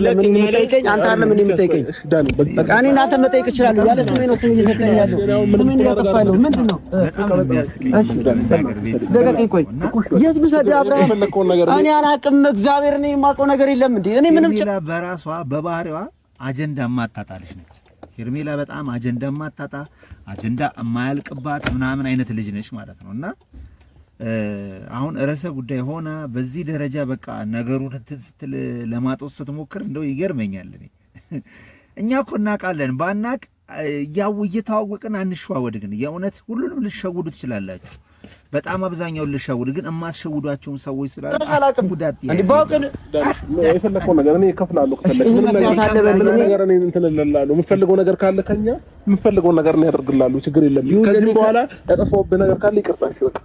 ለምን የሚጠይቀኝ አንተ አለ ምን የሚጠይቀኝ በቃ እኔ እናንተ መጠየቅ እችላለሁ ያለ ስሜ ነው ስሜ እየሰጠኝ ያለው ስሜ ነው ያጠፋለሁ ምንድነው እሺ ደጋቂ ቆይ የት ብሰድ አብራም እኔ አላቅም እግዚአብሔር እኔ የማውቀው ነገር የለም እንዴ እኔ ምንም በራሷ በባህሪዋ አጀንዳ ማጣጣልሽ ነች ሄርሜላ በጣም አጀንዳ ማጣጣ አጀንዳ የማያልቅባት ምናምን አይነት ልጅ ነች ማለት ነውና አሁን ርዕሰ ጉዳይ ሆና በዚህ ደረጃ በቃ ነገሩን ስትል ለማጦስ ስትሞክር እንደው ይገርመኛል እኛ እኮ እናውቃለን ባናቅ ያው እየተዋወቅን አንሸዋወድ ግን የእውነት ሁሉንም ልትሸውዱ ትችላላችሁ በጣም አብዛኛው ልትሸውዱ ግን እማትሸውዷቸው ሰዎች ስላላችሁ ጉዳት እንዴ ባውቀን የፈለከው ነገር እኔ እከፍላለሁ ከፈለክ ምን ነገር እኔ እንትን እላለሁ የምፈልገው ነገር ካለ ከኛ የምፈልገው ነገር ነው ያደርግላሉ ችግር የለም ከዚህ በኋላ ያጠፋውብህ ነገር ካለ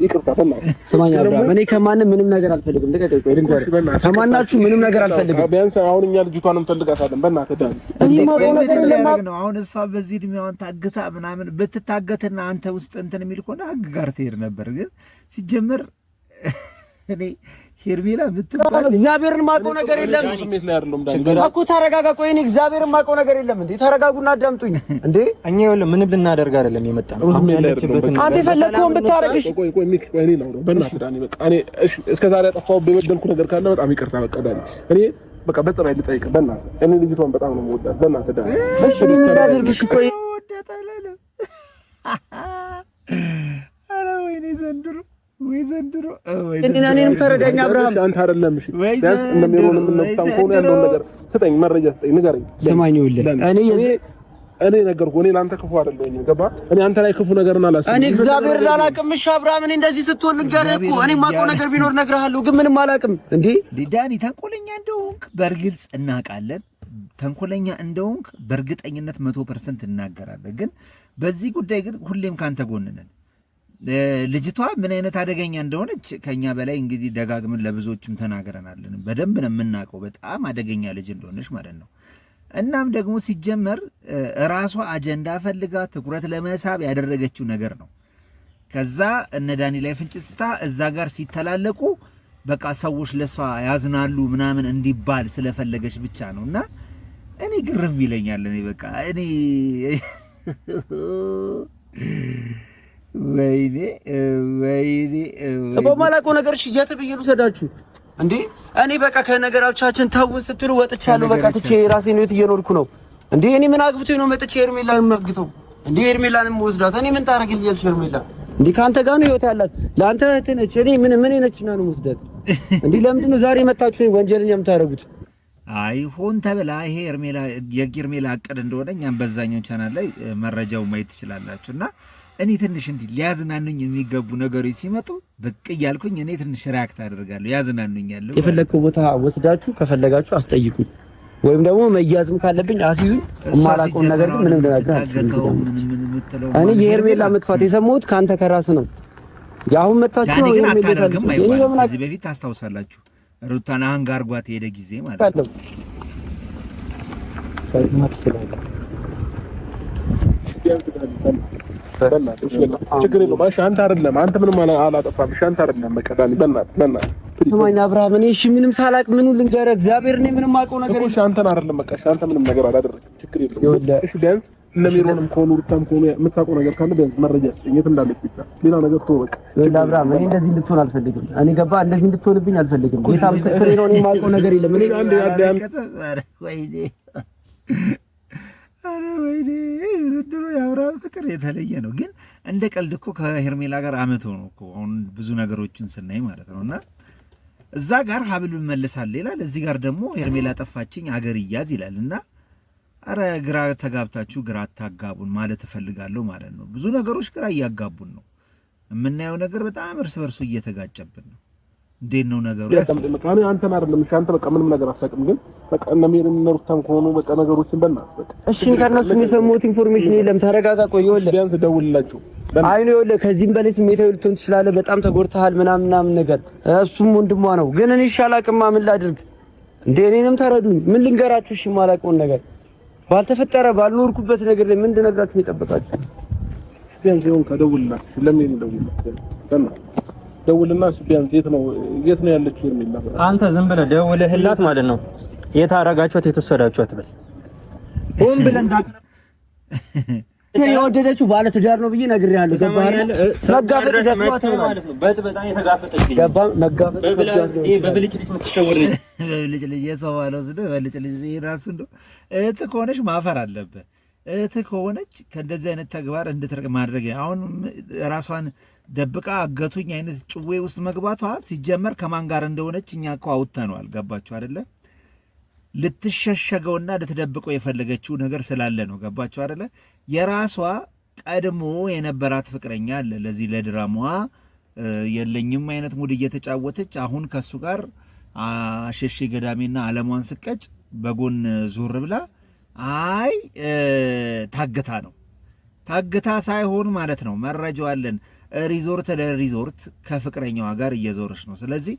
ይቅርታ ፈናል ሰማኛ አብራ እኔ ከማንም ምንም ነገር አልፈልግም ልቀቀኝ ቆይ ልንገር ከማናችሁ ምንም ነገር አልፈልግም ቢያንስ አሁን እኛ ልጅቷን እንፈልጋታለን በእናትህ ዳን እኔ ማለት ነው አሁን እሷ በዚህ እድሜዋን ታግታ ምናምን ብትታገትና አንተ ውስጥ እንትን የሚል ከሆነ ህግ ጋር ትሄድ ነበር ግን ሲጀምር እኔ ሄርሜላ ምትባል እግዚአብሔርን ማቆ ነገር የለም እኮ ተረጋጋ ቆይ እኔ እግዚአብሔርን ማቆ ነገር የለም እንዴ ተረጋጉና አዳምጡኝ እንዴ እኛ ይኸውልህ ምንም ልናደርግ አይደለም የመጣነው አንተ የፈለግከውን ብታረግሽ ቆይ ሚክ እኔ ነው በእናትህ ዳኒ በቃ እኔ እሺ እስከዛሬ ያጠፋው በበደልኩ ነገር ካለ በጣም ይቅርታ በቃ ዳኒ እኔ በቃ በጣም ልጠይቅ በእናትህ እኔ ልጅቷን በጣም ነው የምወዳት በእናትህ ዳኒ እሺ ታደርግሽ ቆይ ወዳታለለ አረ ወይኔ ዘንድሮ እኔንም ተረዳኝ አብርሃም አንተ አይደለም እሺ ዳንስ እንደሚሆን የምንነሳው ከሆነ ያለው ነገር ስጠኝ መረጃ ስጠኝ ንገረኝ ሰማኝ ይኸውልህ እኔ ነገርኩህ እኔ ላንተ ክፉ አይደለሁኝ ገባ እኔ አንተ ላይ ክፉ ነገርን አላስብም እኔ እግዚአብሔር ላላቅም እሺ አብርሃም እኔ እንደዚህ ስትሆን ልንገርህ እኮ እኔ የማውቀው ነገር ቢኖር እነግርሃለሁ ግን ምንም አላቅም እንዴ ዳኒ ተንኮለኛ እንደሆንክ በግልጽ እናውቃለን ተንኮለኛ እንደሆንክ በእርግጠኝነት 100% እናገራለን ግን በዚህ ጉዳይ ግን ሁሌም ካንተ ጎን ነን ልጅቷ ምን አይነት አደገኛ እንደሆነች ከኛ በላይ እንግዲህ ደጋግመን ለብዙዎችም ተናግረናልን በደንብ ነው የምናውቀው በጣም አደገኛ ልጅ እንደሆነች ማለት ነው እናም ደግሞ ሲጀመር ራሷ አጀንዳ ፈልጋ ትኩረት ለመሳብ ያደረገችው ነገር ነው ከዛ እነ ዳኒ ላይ ፍንጭታ እዛ ጋር ሲተላለቁ በቃ ሰዎች ለሷ ያዝናሉ ምናምን እንዲባል ስለፈለገች ብቻ ነውና እኔ ግርም ይለኛል እኔ በቃ እኔ ወይኔ በማላውቀው ነገር ሽያት ብየሉ ሰዳችሁ እንዴ እኔ በቃ ከነገራቻችን ታውን ስትሉ ወጥቻለሁ በቃ ትቼ ራሴን ህይወት እየኖርኩ ነው እንዴ እኔ ምን አግብቶኝ ነው መጥቼ ሄርሜላን ማግተው እንዴ ሄርሜላንም ወስዳት እኔ ምን ታረግልኛለሽ ሄርሜላ እንዴ ካንተ ጋር ነው ህይወት ያላት ለአንተ እህት ነች እኔ ምን ነችና ነው ወስዳት እንዴ ለምንድን ነው ዛሬ መጣችሁ ወንጀለኛ የምታረጉት አይሆን ተብላ ይሄ የሄርሜላ አቀድ እንደሆነ እኛም በዛኛው ቻናል ላይ መረጃው ማየት ትችላላችሁና እኔ ትንሽ እንዴ ሊያዝናኑኝ የሚገቡ ነገሮች ሲመጡ በቅ እያልኩኝ እኔ ትንሽ ሪአክት አደርጋለሁ ያዝናኑኛል የፈለከው ቦታ ወስዳችሁ ከፈለጋችሁ አስጠይቁኝ ወይም ደግሞ መያዝም ካለብኝ አስይዙኝ የማላውቀው ነገር ግን ምንም ልነግራችሁ እኔ የሄርሜላ መጥፋት የሰማሁት ካንተ ከራስ ነው ያሁን መጣችሁ ነው ሄርሜላ ከዚህ በፊት ታስታውሳላችሁ ሩታና አንጋርጓት ሄደ ጊዜ ማለት ነው ችግር የለውም እሺ አንተ አይደለም አንተ ምንም አላጠፋም እሺ አንተ አይደለም በቃ ዳኒ በእናትህ ሰማኝ አብርሃም እኔ እሺ ምንም ሳላቅ ምኑ ልንገርህ እግዚአብሔር እኔ ምንም አውቀው ነገር እሺ አንተን አይደለም በቃ እሺ አንተ ምንም ነገር አላደረግም ችግር የለውም እሺ ቢያንስ ለሚሮንም ኮኑ ሩታም ኮኑ የምታውቀው ነገር ካለ ቢያንስ መረጃ የት እንዳለች ብቻ ሌላ ነገር ተው በቃ አብርሃም እኔ እንደዚህ እንድትሆን አልፈልግም እኔ ገባ እንደዚህ እንድትሆንብኝ አልፈልግም ጌታ ምስክሬ ነው እኔ የማውቀው ነገር የለም እኔ አንድ አረ ወይኔ ዘንድሮ የአብርሃም ፍቅር የተለየ ነው ግን እንደ ቀልድ እኮ ከሄርሜላ ጋር አመት ሆኖ እኮ አሁን ብዙ ነገሮችን ስናይ ማለት ነውና እዛ ጋር ሀብሉን መልሳል ይላል እዚህ ጋር ደግሞ ሄርሜላ ጠፋችኝ አገር ይያዝ ይላልና አረ ግራ ተጋብታችሁ ግራ አታጋቡን ማለት እፈልጋለሁ ማለት ነው ብዙ ነገሮች ግራ እያጋቡን ነው የምናየው ነገር በጣም እርስ በርሱ እየተጋጨብን ነው እንዴት ነው ነገሩ ያስመጣኔ አንተን አይደለም አንተ በቃ ምንም ነገር አታውቅም ግን በቃ እነሜርን ነሩታም ከሆኑ በቃ ነገሮችን በእናትህ በቃ እሺ ከነሱ የሰሙት ኢንፎርሜሽን የለም ተረጋጋ ቆይ ይኸውልህ ቢያንስ ደውልላችሁ አይኑ ይኸውልህ ከዚህም በላይ ስሜታዊ ልትሆን ትችላለህ በጣም ተጎድተሃል ምናምን ነገር እሱም ወንድሟ ነው ግን እኔ ይሻላቅማ ምን ላድርግ እንዴ እኔንም ተረዱኝ ምን ልንገራችሁ እሺ ማላውቀውን ነገር ባልተፈጠረ ባልኖርኩበት ነገር ላይ ምን እንደነግራችሁ የጠበቃችሁ ቢያንስ ይሁን ከደውልላችሁ ለምን ደውልላችሁ በእናትህ ደውልና ቢያንስ የት ነው ያለችው የሚል አንተ ዝም ብለህ ደውለህላት ማለት ነው የታረጋችኋት የተወሰዳችኋት በል ሆን ብለን የወደደችው ባለ ትዳር ነው ብዬ ነግሬሃለሁ። ገባህ? መጋፈጥ ደፋት ማለት ነው። በጣም የተጋፈጠች ገባህ? መጋፈጥ በብልጭ ልጅ የምትሸወር ልጅ በብልጭ ልጅ የሰው ባለው ዝም በብልጭ ልጅ ራሱ እንደው እህትህ ከሆነች ማፈር አለብህ። እህትህ ከሆነች ከእንደዚህ አይነት ተግባር እንድትርቅ ማድረግ አሁን ራሷን ደብቃ አገቱኝ አይነት ጭዌ ውስጥ መግባቷ ሲጀመር ከማን ጋር እንደሆነች እኛ እኮ አውጥተነዋል። ገባችሁ አይደለ? ልትሸሸገውና ልትደብቀው የፈለገችው ነገር ስላለ ነው። ገባችሁ አይደለ? የራሷ ቀድሞ የነበራት ፍቅረኛ አለ። ለዚህ ለድራማዋ የለኝም አይነት ሙድ እየተጫወተች አሁን ከሱ ጋር አሸሼ ገዳሜና አለሟን ስቀጭ በጎን ዙር ብላ አይ ታግታ ነው። ታግታ ሳይሆን ማለት ነው። መረጃው አለን። ሪዞርት ለሪዞርት ከፍቅረኛዋ ጋር እየዞረች ነው። ስለዚህ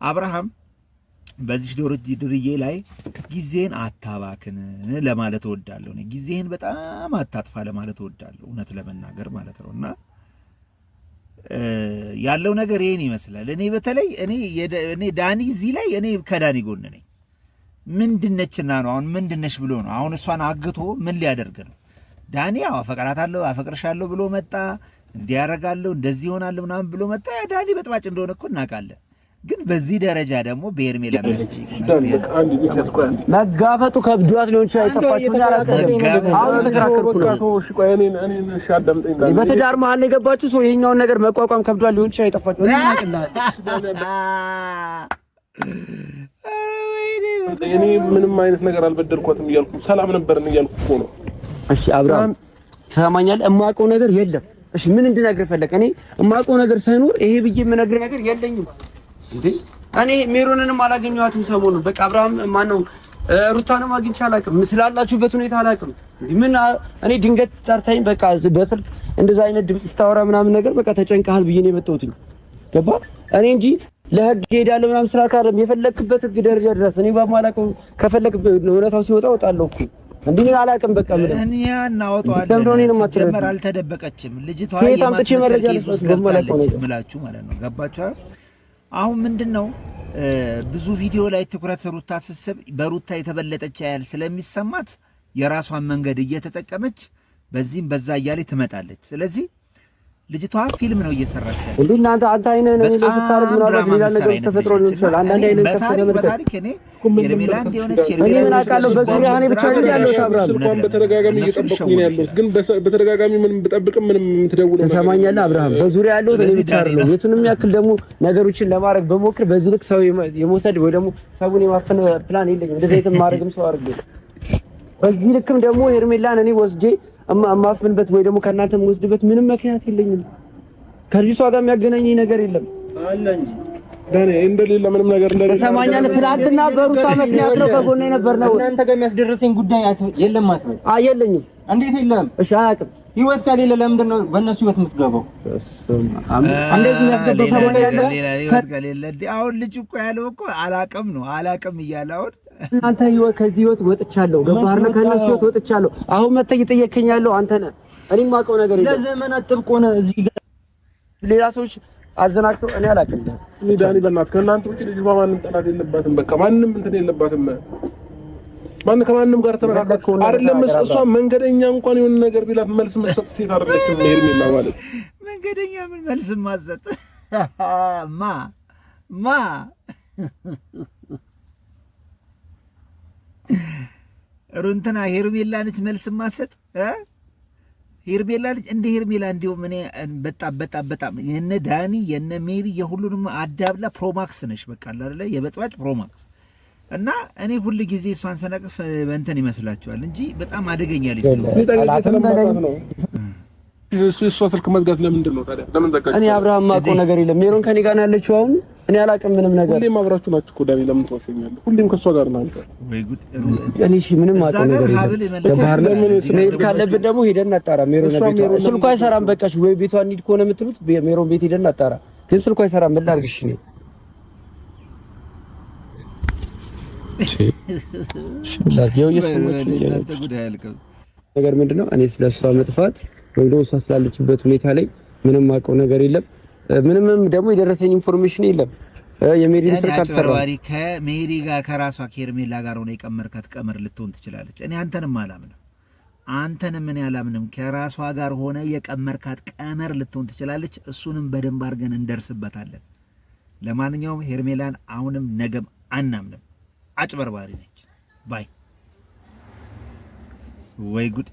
አብርሃም በዚህ ድርዬ ላይ ጊዜን አታባክን ለማለት እወዳለሁ። እኔ ጊዜህን በጣም አታጥፋ ለማለት እወዳለሁ፣ እውነት ለመናገር ማለት ነውና ያለው ነገር ይሄን ይመስላል። እኔ በተለይ እኔ ዳኒ እዚህ ላይ እኔ ከዳኒ ጎን ነኝ። ምንድነችና ነው አሁን ምንድነሽ ብሎ ነው አሁን እሷን አግቶ ምን ሊያደርግ ነው? ዳኒ ያው አፈቅራታለሁ አፈቅርሻለሁ ብሎ መጣ፣ እንዲያረጋለሁ እንደዚህ ይሆናል ምናምን ብሎ መጣ። ዳኒ በጥባጭ እንደሆነ እኮ እናውቃለን። ግን በዚህ ደረጃ ደግሞ በኤርሜላ መጋፈጡ ከብዷት ሊሆን ይችላል። በትዳር መሀል የገባችሁ ሰው ይሄኛውን ነገር መቋቋም ከብዷት ሊሆን ይችላል። የጠፋችሁ እኔ ምንም አይነት ነገር አልበደልኳትም እያልኩ ሰላም ነበርን እያልኩ እኮ ነው። እሺ አብርሃም ትሰማኛለህ? የማውቀው ነገር የለም። እሺ ምን እንድነግርህ ፈለክ? እኔ የማውቀው ነገር ሳይኖር ይሄ ብዬ የምነግርህ ነገር የለኝም። እንዴ እኔ ሜሮንንም አላገኘኋትም ሰሞኑን። በቃ አብርሃም ማነው ሩታንም አግኝቼ አላውቅም። ስላላችሁበት ሁኔታ አላውቅም። ምን እኔ ድንገት ጠርታኝ በቃ በስልክ እንደዛ አይነት ድምጽ ስታወራ ምናምን ነገር በቃ ተጨንቀሃል ብዬ ነው የመጣሁት። ገባ እኔ እንጂ ለህግ ሄዳለሁ ምናምን ስላካለም የፈለክበት ህግ ደረጃ ድረስ እኔ በማላውቀው ከፈለክ እውነታው ሲወጣ እወጣለሁ እኮ እንዴ አላውቅም። በቃ ምን እኛ እናወጣዋለን። ጀመር አልተደበቀችም ልጅቷ የማስመሰል መረጃ ምላችሁ ማለት ነው። ገባችሁ? አሁን ምንድነው ብዙ ቪዲዮ ላይ ትኩረት ሩታ ስስብ በሩታ የተበለጠች ያያል ስለሚሰማት የራሷን መንገድ እየተጠቀመች በዚህም በዛ እያለ ትመጣለች። ስለዚህ ልጅቷ ፊልም ነው እየሰራች ያለው። እንዴ እናንተ አንተ አይነህ ነው ለስታርግ ምናምን ሌላ ነገር ተፈጥሮ ነው ይችላል። አንዳንድ አይነት በታሪክ እኔ የርሜላ እንደሆነች ምን አውቃለሁ። በዙሪያ እኔ ብቻ ነው ያለው አብርሃም። እንኳን በተደጋጋሚ እየጠበቅኩኝ ነው ያለሁት፣ ግን በተደጋጋሚ ምንም ብጠብቅም ምንም የምትደውለው ነገር ተሰማኛለህ አብርሃም። በዙሪያ ያለው እኔ ብቻ አይደለም። የቱንም ያክል ደግሞ ነገሮችን ለማድረግ በሞክር በዚህ ልክ ሰው የመውሰድ ወይ ደግሞ ሰውን የማፈን ፕላን የለኝም። እንደዚህ አይነት ማድረግም ሰው አድርጌ በዚህ ልክም ደግሞ ሄርሜላን እኔ ወስጄ እማፍንበት ወይ ደግሞ ከእናንተ የምወስድበት ምንም ምክንያት የለኝም። ከልጅቷ ጋር የሚያገናኘኝ ነገር የለም አለ እንጂ ዳኔ እንደሌለ ምንም ነገር እንደሌለ ተሰማኛለህ። ትላንትና በሩታ ምክንያት ነው ከጎኔ ነበር ነው እናንተ ጋር የሚያስደርሰኝ ጉዳይ የለም አትበል። የለኝም። እንዴት የለም? እሺ አያውቅም። ህይወት ከሌለ ለምንድን ነው በእነሱ ህይወት የምትገባው? እንደዚህ የሚያስገባው ሰሞን ያለ ህይወት ከሌለ አሁን ልጅ እኮ ያለው እኮ አላውቅም ነው አላውቅም እያለ አሁን አንተ ህይወት ከዚህ ህይወት ወጥቻለሁ። ገባህ? ከእነሱ ህይወት ወጥቻለሁ። አሁን መተህ እየጠየከኝ ያለው አንተ ነህ። እኔ የማውቀው ነገር የለም። ለዘመናት ጥብቅ ሆነ እዚህ ጋር ሌላ ሰዎች አዘናግተው እኔ አላውቅም። እኔ ዳኒ በእናትህ ከእናንተ ውጪ ልጅ ማንም ጠላት የለባትም። በቃ ማንም እንትን የለባትም። ማን ከማንም ጋር ተነካከው አይደለም። እሷ መንገደኛ እንኳን የሆነ ነገር ቢላት መልስ መስጠት ሴት አይደለችም። ሄርሜላ ማለት መንገደኛ ምን መልስ ማሰጥ ማ ሩንትና ሄርሜላ ነች መልስ ማሰጥ ሄርሜላ ልጅ እንደ ሄርሜላ እንዲሁም እኔ በጣም የነ ዳኒ የነ ሜሪ የሁሉንም አዳብላ ፕሮማክስ ነሽ። በቃ አይደለ የበጥባጭ ፕሮማክስ እና እኔ ሁሉ ጊዜ እሷን ሰነቅፍ በእንትን ይመስላችኋል እንጂ በጣም አደገኛ ልጅ ነው። እሷ ስልክ መዝጋት ለምንድን ነው ታዲያ? ለምን ዘጋች? እኔ አብርሃም ማውቀው ነገር የለም። ሜሮን ከኔ ጋር ያለችው አሁን እኔ አላውቅም ምንም ነገር። ሁሌም አብራችሁ ናችሁ እኮ ዳኒ፣ ለምን ትዋሸኛለህ? ሁሌም ከሷ ጋር ናችሁ። ወይ ጉድ! እኔ እሺ ምንም ማውቀው ነገር የለም። ባህር ለምን ሄድ ካለብን ደግሞ ሄደን እናጣራ። ሜሮን ቤቷ ስልኳ አይሰራም። በቃሽ ወይ ቤቷ እንሂድ ከሆነ የምትሉት ሜሮን ቤት ሄደን እናጣራ። ግን ስልኳ አይሰራም። ምን ላድርግሽ እኔ ነገር ምንድነው? እኔ ስለሷ መጥፋት ወይ ደግሞ እሷ ስላለችበት ሁኔታ ላይ ምንም ማውቀው ነገር የለም። ምንም ደግሞ የደረሰኝ ኢንፎርሜሽን የለም። የሜሪን ስልክ አጭበርባሪ ከሜሪ ጋር ከራሷ ከሄርሜላ ጋር ሆነ የቀመርካት ቀመር ልትሆን ትችላለች። እኔ አንተንም አላምንም፣ አንተንም እኔ አላምንም። ከራሷ ጋር ሆነ የቀመርካት ቀመር ልትሆን ትችላለች። እሱንም በደንብ አድርገን እንደርስበታለን። ለማንኛውም ሄርሜላን አሁንም ነገም አናምንም፣ አጭበርባሪ ነች ባይ ወይ ጉድ